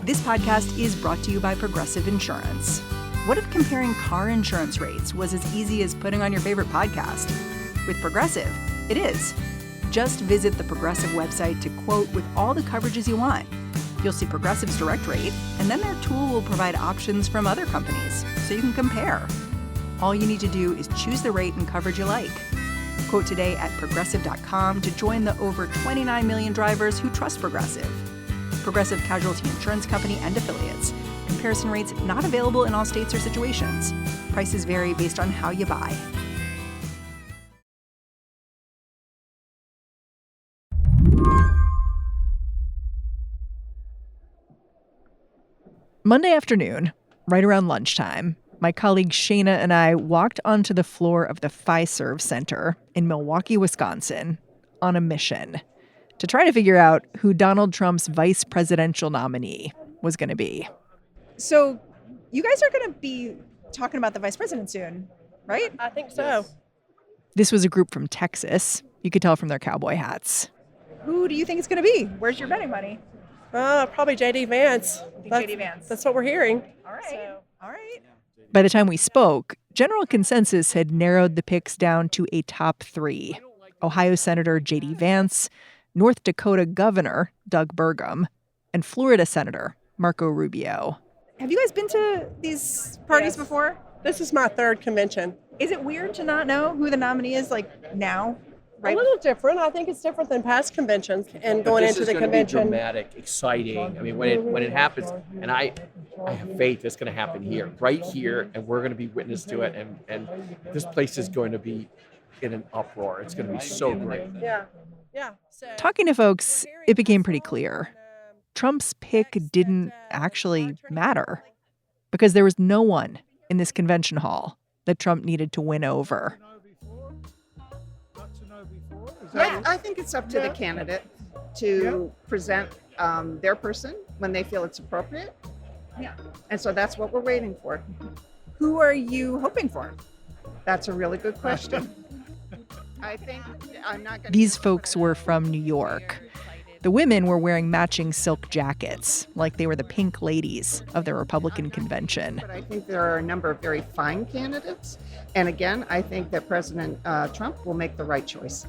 This podcast is brought to you by Progressive Insurance. What if comparing car insurance rates was as easy as putting on your favorite podcast? With Progressive, it is. Just visit the Progressive website to quote with all the coverages you want. You'll see Progressive's direct rate, and then their tool will provide options from other companies, so you can compare. All you need to do is choose the rate and coverage you like. Quote today at Progressive.com to join the over 29 million drivers who trust Progressive. Progressive Casualty Insurance Company and Affiliates. Comparison rates not available in all states or situations. Prices vary based on how you buy. Monday afternoon, right around lunchtime, my colleague Shayna and I walked onto the floor of the Fiserv Center in Milwaukee, Wisconsin, on a mission to try to figure out who Donald Trump's vice presidential nominee was going to be. So you guys are going to be talking about the vice president soon, right? I think so. This was a group from Texas. You could tell from their cowboy hats. Who do you think it's going to be? Where's your betting money? Probably J.D. Vance. J.D. Vance. That's what we're hearing. All right. All right. By the time we spoke, general consensus had narrowed the picks down to a top three: Ohio Senator J.D. Vance, North Dakota Governor Doug Burgum, and Florida Senator Marco Rubio. Have you guys been to these parties before? This is my third convention. Is it weird to not know who the nominee is, now? Right? A little different. I think it's different than past conventions and going into the convention. This is going to be dramatic, exciting. I mean, when it happens, and I have faith it's going to happen here, right here, and we're going to be witness to it. And this place is going to be in an uproar. It's going to be so great. Yeah. So, talking to folks, it became pretty clear. Trump's pick didn't actually matter because there was no one in this convention hall that Trump needed to win over. Yeah, I think it's up to the candidate to present their person when they feel it's appropriate. Yeah. And so that's what we're waiting for. Who are you hoping for? That's a really good question. I think I'm not going to. These folks were from New York. The women were wearing matching silk jackets, like they were the pink ladies of the Republican convention. But I think there are a number of very fine candidates. And again, I think that President Trump will make the right choice.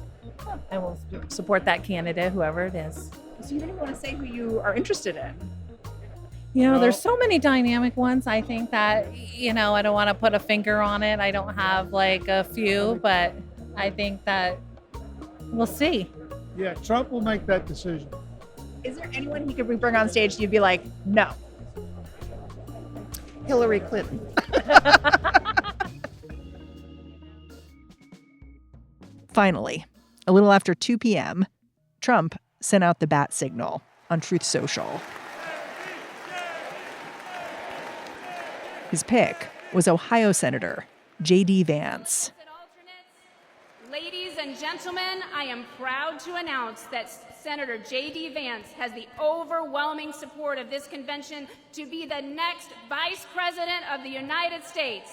I will support that candidate, whoever it is. So you didn't want to say who you are interested in? There's so many dynamic ones. I think that, I don't want to put a finger on it. I don't have a few, but I think that we'll see. Yeah, Trump will make that decision. Is there anyone he could bring on stage you'd be like, no? Hillary Clinton. Finally, a little after 2 p.m., Trump sent out the bat signal on Truth Social. His pick was Ohio Senator J.D. Vance. Ladies and gentlemen, I am proud to announce that Senator J.D. Vance has the overwhelming support of this convention to be the next Vice President of the United States.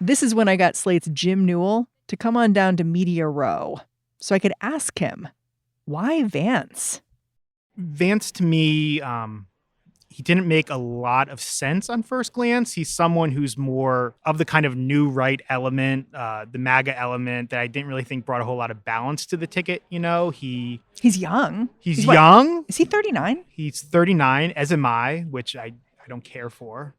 This is when I got Slate's Jim Newell to come on down to Media Row so I could ask him, why Vance? Vance, to me, he didn't make a lot of sense on first glance. He's someone who's more of the kind of new right element, the MAGA element that I didn't really think brought a whole lot of balance to the ticket. He's young. He's young. Is he 39? He's 39, as am I, which I don't care for.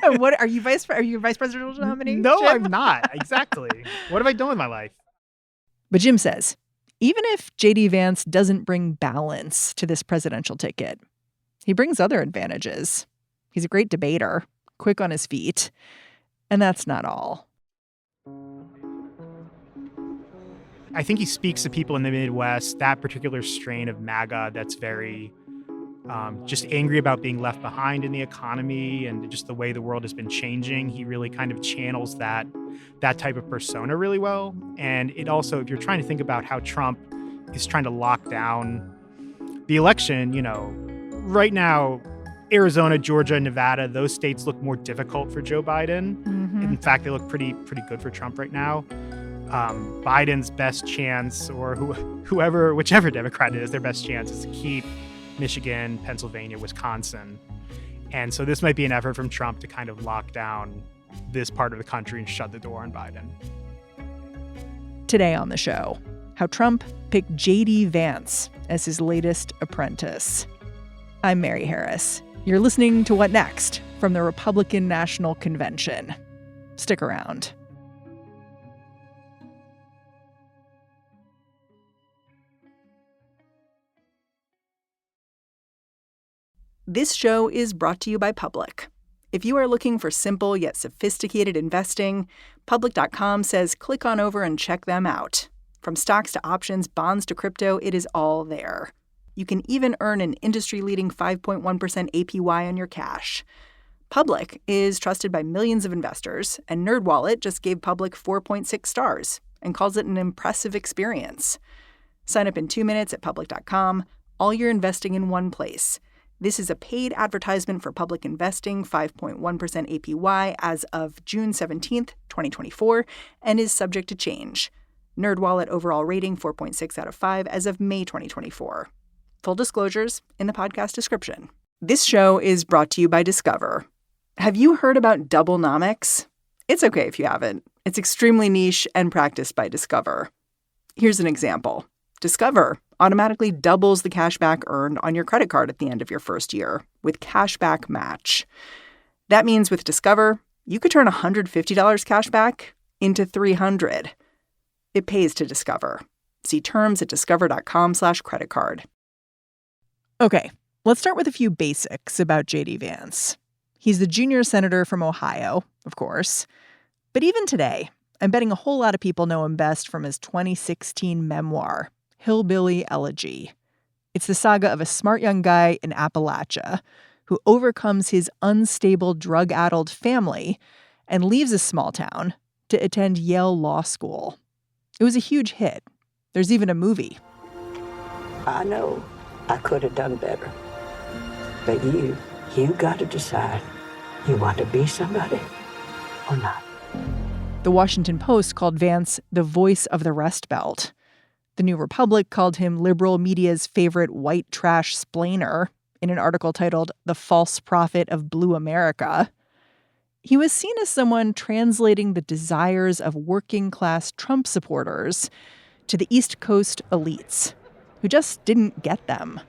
What are you vice presidential nominee? No, Jim? I'm not. Exactly. What have I done with my life? But Jim says, even if J.D. Vance doesn't bring balance to this presidential ticket, he brings other advantages. He's a great debater, quick on his feet. And that's not all. I think he speaks to people in the Midwest, that particular strain of MAGA that's very just angry about being left behind in the economy and just the way the world has been changing. He really kind of channels that type of persona really well. And it also, if you're trying to think about how Trump is trying to lock down the election, right now, Arizona, Georgia, Nevada, those states look more difficult for Joe Biden. Mm-hmm. In fact, they look pretty good for Trump right now. Biden's best chance, or whichever Democrat it is, their best chance is to keep Michigan, Pennsylvania, Wisconsin. And so this might be an effort from Trump to kind of lock down this part of the country and shut the door on Biden. Today on the show, how Trump picked J.D. Vance as his latest apprentice. I'm Mary Harris. You're listening to What Next from the Republican National Convention. Stick around. This show is brought to you by Public. If you are looking for simple yet sophisticated investing, Public.com says click on over and check them out. From stocks to options, bonds to crypto, it is all there. You can even earn an industry-leading 5.1% APY on your cash. Public is trusted by millions of investors, and NerdWallet just gave Public 4.6 stars and calls it an impressive experience. Sign up in 2 minutes at Public.com. All your investing in one place. This is a paid advertisement for Public Investing, 5.1% APY as of June 17th, 2024, and is subject to change. NerdWallet overall rating 4.6 out of 5 as of May 2024. Full disclosures in the podcast description. This show is brought to you by Discover. Have you heard about Doublenomics? It's okay if you haven't. It's extremely niche and practiced by Discover. Here's an example. Discover automatically doubles the cash back earned on your credit card at the end of your first year with Cashback Match. That means with Discover, you could turn $150 cash back into $300. It pays to Discover. See terms at discover.com/credit card. Okay, let's start with a few basics about J.D. Vance. He's the junior senator from Ohio, of course. But even today, I'm betting a whole lot of people know him best from his 2016 memoir, Hillbilly Elegy. It's the saga of a smart young guy in Appalachia who overcomes his unstable, drug-addled family and leaves a small town to attend Yale Law School. It was a huge hit. There's even a movie. I know I could have done better. But you got to decide. You want to be somebody or not? The Washington Post called Vance the voice of the Rust Belt. The New Republic called him liberal media's favorite white trash splainer in an article titled The False Prophet of Blue America. He was seen as someone translating the desires of working-class Trump supporters to the East Coast elites, who just didn't get them.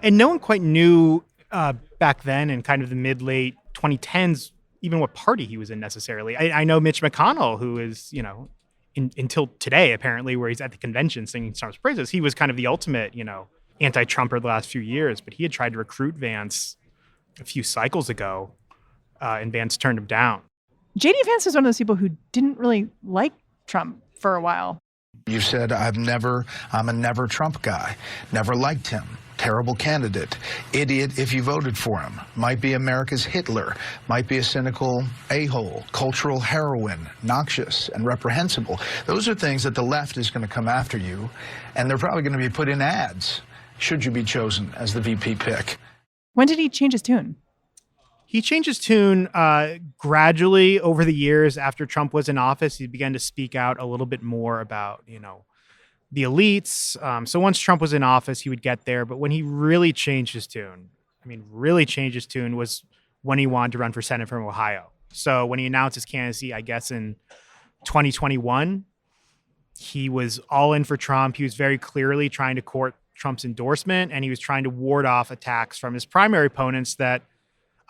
And no one quite knew back then in kind of the mid-late 2010s even what party he was in necessarily. I know Mitch McConnell, who is, until today, apparently, where he's at the convention singing Trump's praises, he was kind of the ultimate, anti-Trumper the last few years. But he had tried to recruit Vance a few cycles ago, and Vance turned him down. J.D. Vance was one of those people who didn't really like Trump for a while. You said, I'm a never Trump guy, never liked him. Terrible candidate, idiot if you voted for him, might be America's Hitler, might be a cynical a-hole, cultural heroine, noxious and reprehensible. Those are things that the left is going to come after you, and they're probably going to be put in ads should you be chosen as the VP pick. When did he change his tune? He changed his tune gradually over the years after Trump was in office. He began to speak out a little bit more about, the elites. So once Trump was in office, he would get there. But when he really changed his tune, was when he wanted to run for Senate from Ohio. So when he announced his candidacy, I guess in 2021, he was all in for Trump. He was very clearly trying to court Trump's endorsement, and he was trying to ward off attacks from his primary opponents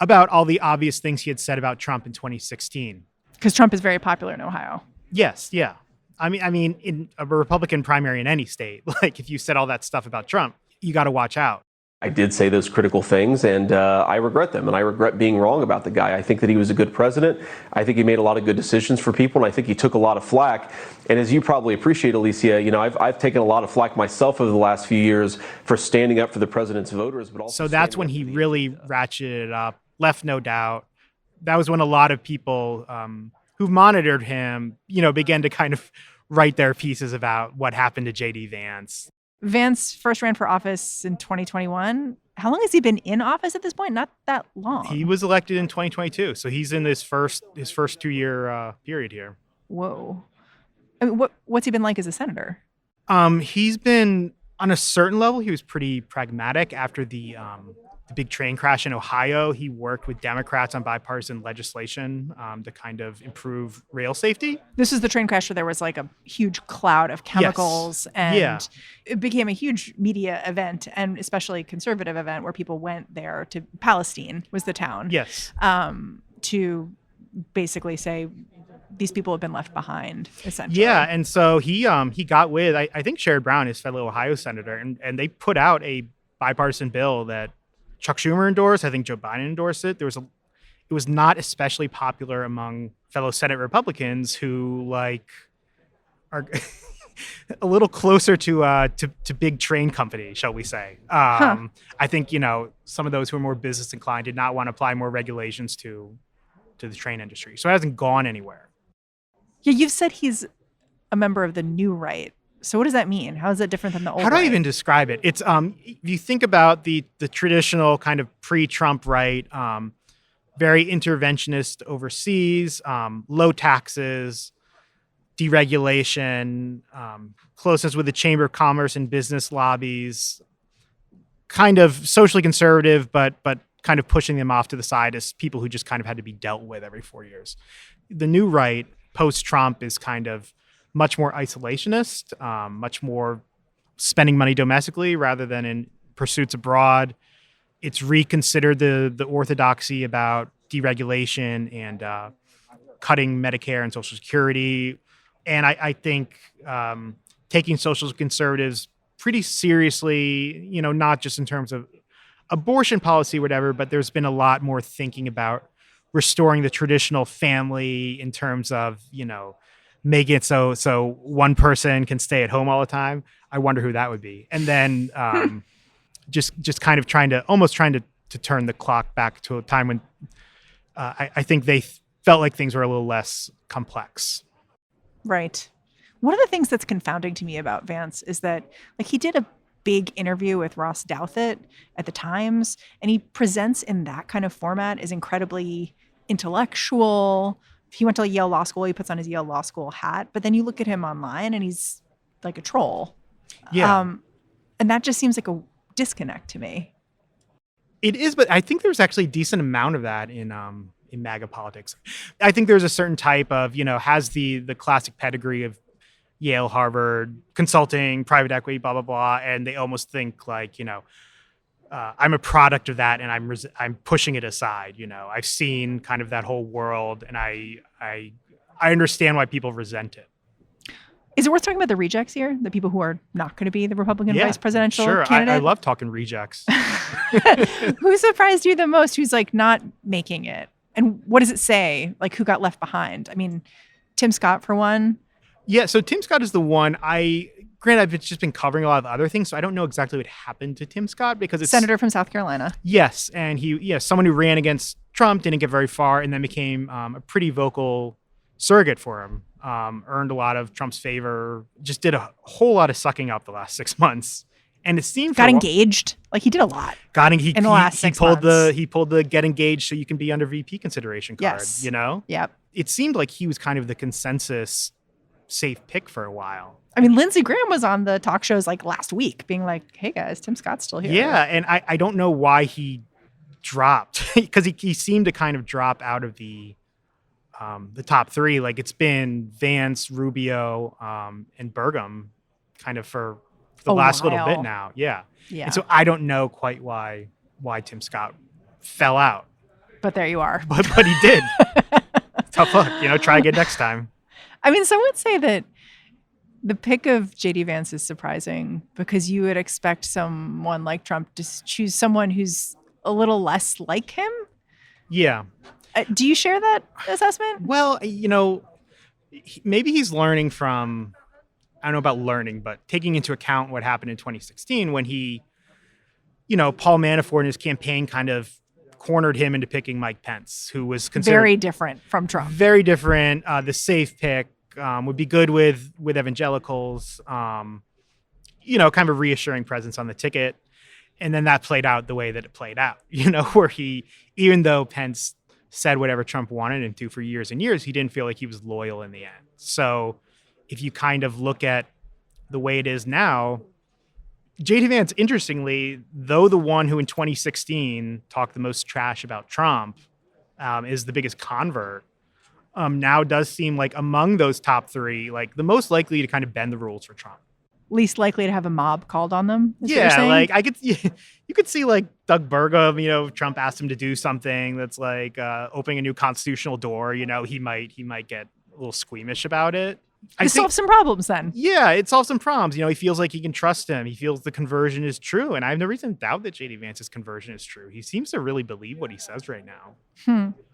about all the obvious things he had said about Trump in 2016. Because Trump is very popular in Ohio. Yes, yeah. I mean, in a Republican primary in any state, like if you said all that stuff about Trump, you got to watch out. I did say those critical things, and I regret them, and I regret being wrong about the guy. I think that he was a good president. I think he made a lot of good decisions for people, and I think he took a lot of flack. And as you probably appreciate, Alicia, I've taken a lot of flack myself over the last few years for standing up for the president's voters, but also. So that's when he really ratcheted it up, left no doubt. That was when a lot of people who've monitored him, began to kind of write their pieces about what happened to J.D. Vance. Vance first ran for office in 2021. How long has he been in office at this point? Not that long. He was elected in 2022, so he's in his first 2-year period here. Whoa. I mean, what's he been like as a senator? He's been, on a certain level, he was pretty pragmatic after the big train crash in Ohio. He worked with Democrats on bipartisan legislation to kind of improve rail safety. This is the train crash where there was like a huge cloud of chemicals, and it became a huge media event, and especially conservative event where people went there to Palestine was the town. Yes. To basically say these people have been left behind, essentially. Yeah, and so he got with I think Sherrod Brown, his fellow Ohio senator, and they put out a bipartisan bill that Chuck Schumer endorsed. I think Joe Biden endorsed it. It was not especially popular among fellow Senate Republicans who are a little closer to big train company, shall we say. I think some of those who are more business inclined did not want to apply more regulations to the train industry. So it hasn't gone anywhere. Yeah, you've said he's a member of the new right. So what does that mean? How is that different than the old How do I right? even describe it? It's if you think about the traditional kind of pre-Trump right, very interventionist overseas, low taxes, deregulation, closeness with the Chamber of Commerce and business lobbies, kind of socially conservative, but kind of pushing them off to the side as people who just kind of had to be dealt with every 4 years. The new right, post-Trump, is kind of much more isolationist, much more spending money domestically rather than in pursuits abroad. It's reconsidered the orthodoxy about deregulation and cutting Medicare and Social Security. And I think taking social conservatives pretty seriously, not just in terms of abortion policy, whatever, but there's been a lot more thinking about restoring the traditional family in terms of, making it so one person can stay at home all the time. I wonder who that would be. And then just kind of trying to turn the clock back to a time when I think they felt like things were a little less complex. Right. One of the things that's confounding to me about Vance is that he did a big interview with Ross Douthat at the Times, and he presents in that kind of format as incredibly intellectual. He went to Yale Law School. He puts on his Yale Law School hat, but then you look at him online and he's like a troll. Yeah. And that just seems like a disconnect to me. It is, but I think there's actually a decent amount of that in MAGA politics. I think there's a certain type of, has the classic pedigree of Yale, Harvard, consulting, private equity, blah, blah, blah. And they almost think I'm a product of that and I'm pushing it aside. I've seen kind of that whole world and I understand why people resent it. Is it worth talking about the rejects here? The people who are not going to be the Republican vice presidential candidate? I love talking rejects. Who surprised you the most? Who's not making it? And what does it say? Who got left behind? I mean, Tim Scott for one. Yeah, so Tim Scott is the one. Granted, I've just been covering a lot of other things, so I don't know exactly what happened to Tim Scott because it's senator from South Carolina. Yes, and someone who ran against Trump, didn't get very far, and then became a pretty vocal surrogate for him. Earned a lot of Trump's favor. Just did a whole lot of sucking up the last 6 months, and it seemed got engaged. He did a lot. In the last 6 months. He pulled the get engaged so you can be under VP consideration card. Yes. Yep. It seemed like he was kind of the consensus safe pick for a while. I mean, Lindsey Graham was on the talk shows last week being like, hey guys, Tim Scott's still here. Yeah, and I don't know why he dropped because he seemed to kind of drop out of the top three. It's been Vance, Rubio, and Burgum kind of for the last little bit now. Yeah. And so I don't know quite why Tim Scott fell out. But there you are. But he did. Tough luck, try again next time. I mean, some would say that the pick of J.D. Vance is surprising because you would expect someone like Trump to choose someone who's a little less like him. Yeah. Do you share that assessment? Well, maybe he's learning from, I don't know about learning, but taking into account what happened in 2016 when he, Paul Manafort in his campaign kind of cornered him into picking Mike Pence, who was considered very different from Trump. Very different. The safe pick would be good with evangelicals. Kind of a reassuring presence on the ticket, and then that played out the way that it played out. Where he, even though Pence said whatever Trump wanted him to for years and years, he didn't feel like he was loyal in the end. So, if you kind of look at the way it is now, J.D. Vance, interestingly, though the one who in 2016 talked the most trash about Trump, is the biggest convert, now does seem like among those top three, like the most likely to kind of bend the rules for Trump. Least likely to have a mob called on them. Is what you're Yeah, saying? like you could see like Doug Burgum, Trump asked him to do something that's like opening a new constitutional door. He might get a little squeamish about it. It solves some problems then. Yeah, it solves some problems. He feels like he can trust him. He feels the conversion is true. And I have no reason to doubt that J.D. Vance's conversion is true. He seems to really believe what he says right now.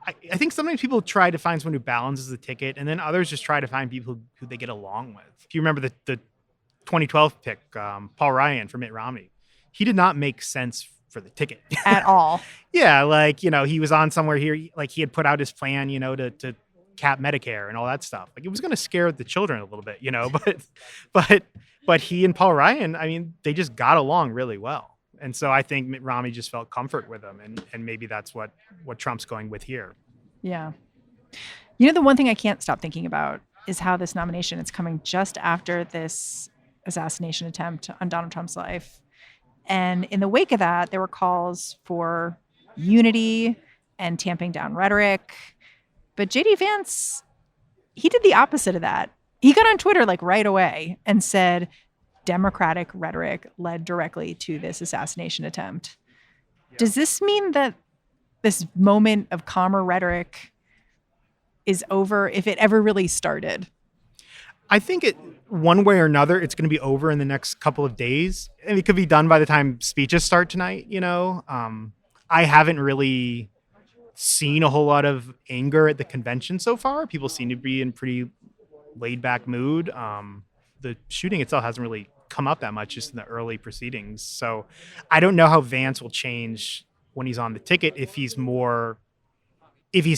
I think sometimes people try to find someone who balances the ticket, and then others just try to find people who they get along with. If you remember the 2012 pick, Paul Ryan for Mitt Romney, he did not make sense for the ticket. At all. Yeah, like, he was on somewhere here, like he had put out his plan, to cap Medicare and all that stuff. Like it was going to scare the children a little bit, but he and Paul Ryan, I mean, they just got along really well. And so I think Mitt Romney just felt comfort with him. And maybe that's what Trump's going with here. Yeah. The one thing I can't stop thinking about is how this nomination is coming just after this assassination attempt on Donald Trump's life. And in the wake of that, there were calls for unity and tamping down rhetoric. But J.D. Vance, he did the opposite of that. He got on Twitter like right away and said Democratic rhetoric led directly to this assassination attempt. Yeah. Does this mean that this moment of calmer rhetoric is over, if it ever really started? I think one way or another, it's going to be over in the next couple of days. And it could be done by the time speeches start tonight, I haven't really seen a whole lot of anger at the convention so far. People seem to be in pretty laid back mood. The shooting itself hasn't really come up that much just in the early proceedings. So I don't know how Vance will change when he's on the ticket, if he's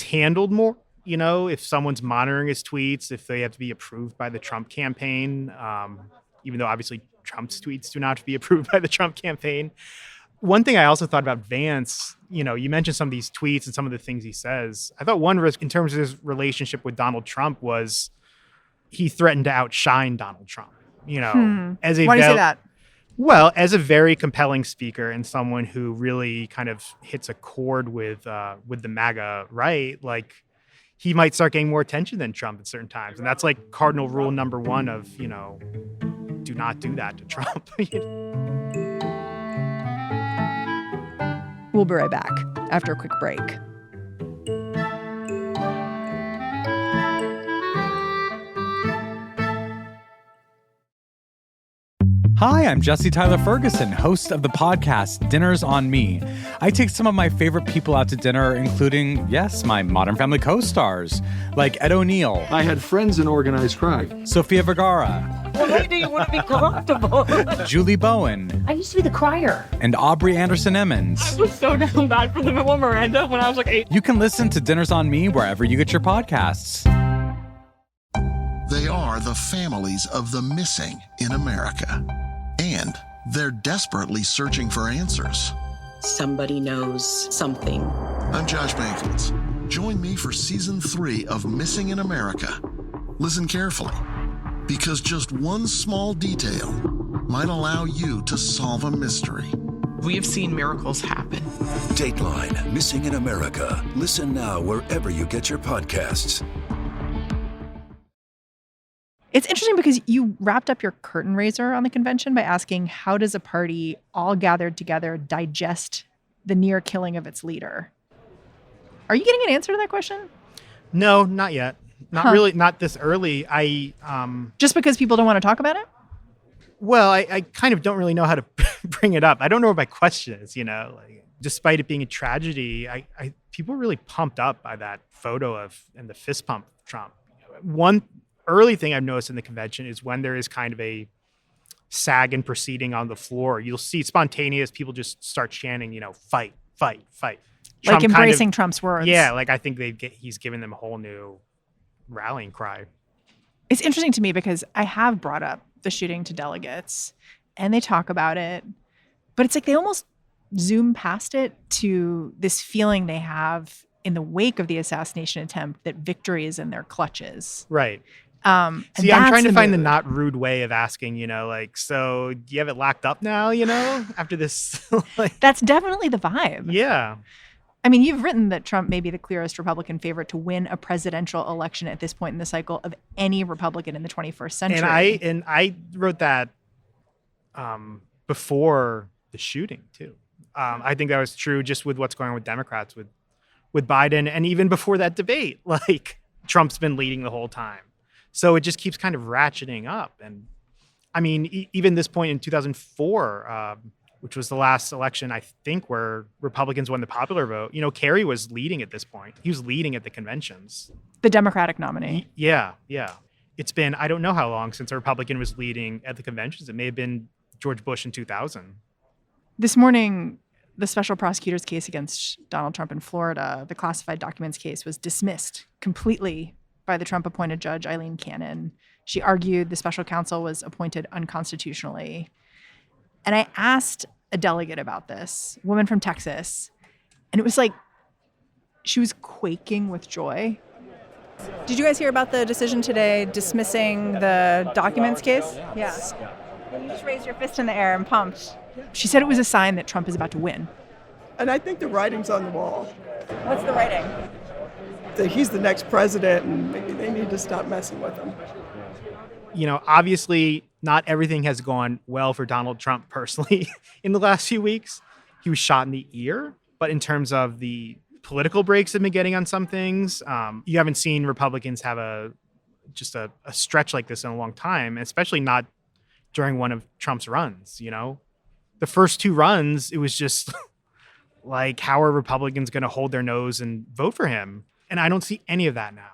handled more, if someone's monitoring his tweets, if they have to be approved by the Trump campaign, even though obviously Trump's tweets do not have to be approved by the Trump campaign. One thing I also thought about Vance, you mentioned some of these tweets and some of the things he says. I thought one risk in terms of his relationship with Donald Trump was he threatened to outshine Donald Trump. Why do you say that? Well, as a very compelling speaker and someone who really kind of hits a chord with the MAGA right, like he might start getting more attention than Trump at certain times, and that's like cardinal rule number one of do not do that to Trump. We'll be right back after a quick break. Hi, I'm Jesse Tyler Ferguson, host of the podcast Dinner's on Me. I take some of my favorite people out to dinner, including, yes, my Modern Family co-stars, like Ed O'Neill. I had friends in organized crime. Sofia Vergara. Why do you want to be corruptible? Julie Bowen. I used to be the crier. And Aubrey Anderson Emmons. I was so damn bad for them at Miranda when I was like 8. You can listen to Dinner's on Me wherever you get your podcasts. They are the families of the missing in America. And they're desperately searching for answers. Somebody knows something. I'm Josh Mankiewicz. Join me for Season 3 of Missing in America. Listen carefully, because just one small detail might allow you to solve a mystery. We have seen miracles happen. Dateline, Missing in America. Listen now wherever you get your podcasts. It's interesting because you wrapped up your curtain raiser on the convention by asking, how does a party all gathered together digest the near killing of its leader? Are you getting an answer to that question? No, not yet. Not really, not this early. Just because people don't want to talk about it? Well, I kind of don't really know how to bring it up. I don't know what my question is, despite it being a tragedy, people are really pumped up by that photo and the fist pump Trump. One early thing I've noticed in the convention is when there is kind of a sag and proceeding on the floor, you'll see spontaneous people just start chanting, fight, fight, fight. Trump like embracing Trump's words. Yeah, like I think he's given them a whole new rallying cry. It's interesting to me because I have brought up the shooting to delegates and they talk about it, but it's like they almost zoom past it to this feeling they have in the wake of the assassination attempt that victory is in their clutches. Right. See, I'm trying to find the not rude way of asking, so do you have it locked up now, after this? That's definitely the vibe. Yeah. I mean, you've written that Trump may be the clearest Republican favorite to win a presidential election at this point in the cycle of any Republican in the 21st century. And I wrote that before the shooting, too. I think that was true just with what's going on with Democrats, with Biden, and even before that debate, Trump's been leading the whole time. So it just keeps kind of ratcheting up. And I mean, even this point in 2004, which was the last election, I think, where Republicans won the popular vote, Kerry was leading at this point. He was leading at the conventions. The Democratic nominee. Yeah. It's been, I don't know how long since a Republican was leading at the conventions. It may have been George Bush in 2000. This morning, the special prosecutor's case against Donald Trump in Florida, the classified documents case, was dismissed completely by the Trump-appointed judge, Eileen Cannon. She argued the special counsel was appointed unconstitutionally. And I asked a delegate about this, a woman from Texas, and it was like she was quaking with joy. Did you guys hear about the decision today dismissing the documents case? Yeah. You just raised your fist in the air and pumped. She said it was a sign that Trump is about to win. And I think the writing's on the wall. What's the writing? That he's the next president, and maybe they need to stop messing with him. Obviously, not everything has gone well for Donald Trump personally in the last few weeks. He was shot in the ear, but in terms of the political breaks they've been getting on some things, you haven't seen Republicans have a stretch like this in a long time, especially not during one of Trump's runs. The first two runs, it was just like, how are Republicans going to hold their nose and vote for him? And I don't see any of that now.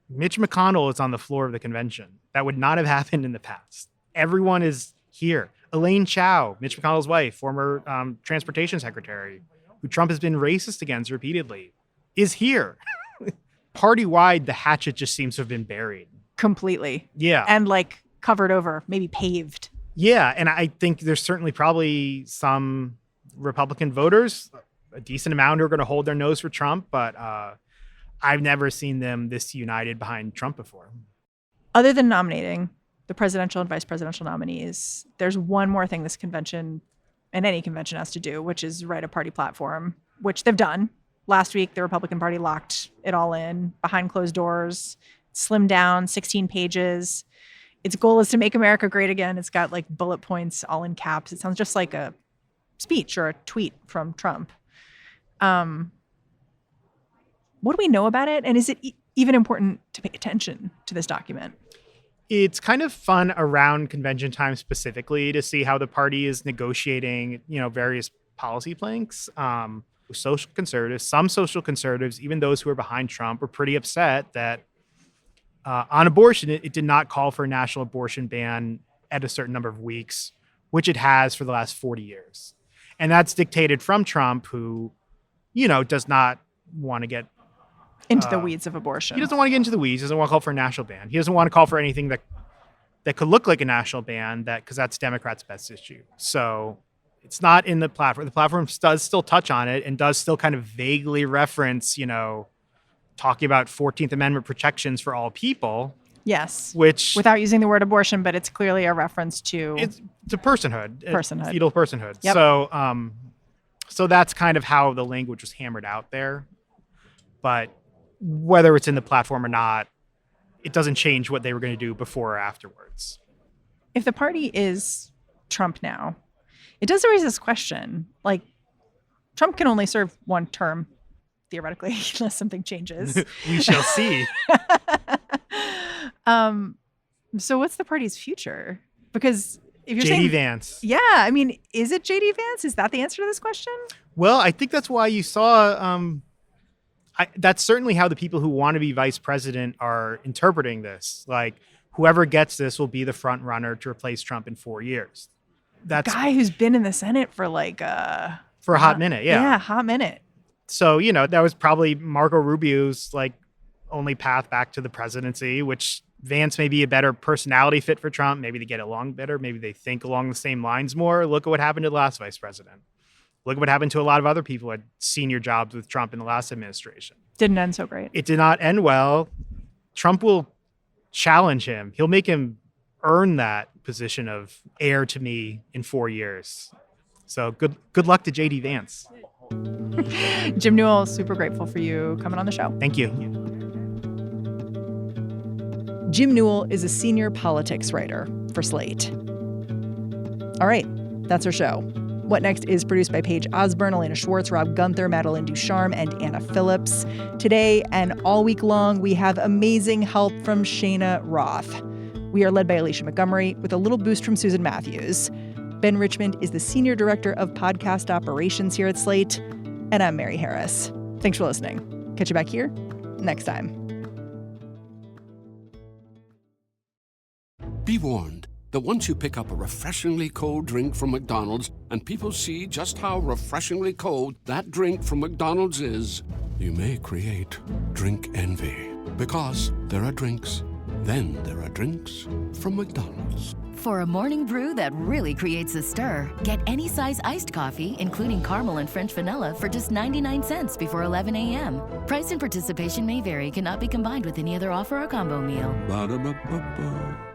Mitch McConnell is on the floor of the convention. That would not have happened in the past. Everyone is here. Elaine Chao, Mitch McConnell's wife, former transportation secretary, who Trump has been racist against repeatedly, is here. Party-wide, the hatchet just seems to have been buried. Completely. Yeah. And covered over, maybe paved. Yeah, and I think there's certainly probably some Republican voters, a decent amount, who are going to hold their nose for Trump, but I've never seen them this united behind Trump before. Other than nominating the presidential and vice presidential nominees, there's one more thing this convention and any convention has to do, which is write a party platform, which they've done. Last week, the Republican Party locked it all in behind closed doors, slimmed down, 16 pages. Its goal is to make America great again. It's got bullet points all in caps. It sounds just like a speech or a tweet from Trump. What do we know about it? And is it even important to pay attention to this document? It's kind of fun around convention time specifically to see how the party is negotiating, various policy planks. Social conservatives, some social conservatives, even those who are behind Trump, were pretty upset that on abortion, it did not call for a national abortion ban at a certain number of weeks, which it has for the last 40 years. And that's dictated from Trump, who, does not want to get into the weeds of abortion. He doesn't want to get into the weeds. He doesn't want to call for a national ban. He doesn't want to call for anything that could look like a national ban, because that's Democrats' best issue. So it's not in the platform. The platform does still touch on it and does still kind of vaguely reference, talking about 14th Amendment protections for all people. Yes. Which, without using the word abortion, but it's clearly a reference to personhood. Personhood. Fetal personhood. Yep. So that's kind of how the language was hammered out there. But whether it's in the platform or not, it doesn't change what they were going to do before or afterwards. If the party is Trump now, it does raise this question. Trump can only serve one term, theoretically, unless something changes. We shall see. So what's the party's future? Because if you're JD saying Vance. Yeah, I mean, is it JD Vance? Is that the answer to this question? Well, I think that's why you saw that's certainly how the people who want to be vice president are interpreting this. Whoever gets this will be the front runner to replace Trump in 4 years. That's guy who's been in the Senate for a hot minute. Yeah. Yeah, hot minute. So, that was probably Marco Rubio's only path back to the presidency, which Vance may be a better personality fit for Trump. Maybe they get along better. Maybe they think along the same lines more. Look at what happened to the last vice president. Look at what happened to a lot of other people who had senior jobs with Trump in the last administration. Didn't end so great. It did not end well. Trump will challenge him. He'll make him earn that position of heir to me in 4 years. So good luck to JD Vance. Jim Newell, super grateful for you coming on the show. Thank you. Jim Newell is a senior politics writer for Slate. All right, that's our show. What Next is produced by Paige Osborne, Elena Schwartz, Rob Gunther, Madeline Ducharme, and Anna Phillips. Today and all week long, we have amazing help from Shayna Roth. We are led by Alicia Montgomery with a little boost from Susan Matthews. Ben Richmond is the Senior Director of Podcast Operations here at Slate. And I'm Mary Harris. Thanks for listening. Catch you back here next time. Be warned that once you pick up a refreshingly cold drink from McDonald's and people see just how refreshingly cold that drink from McDonald's is, you may create drink envy. Because there are drinks, then there are drinks from McDonald's. For a morning brew that really creates a stir, get any size iced coffee, including caramel and French vanilla, for just 99 cents before 11 a.m. Price and participation may vary, cannot be combined with any other offer or combo meal. Ba-da-ba-ba-ba.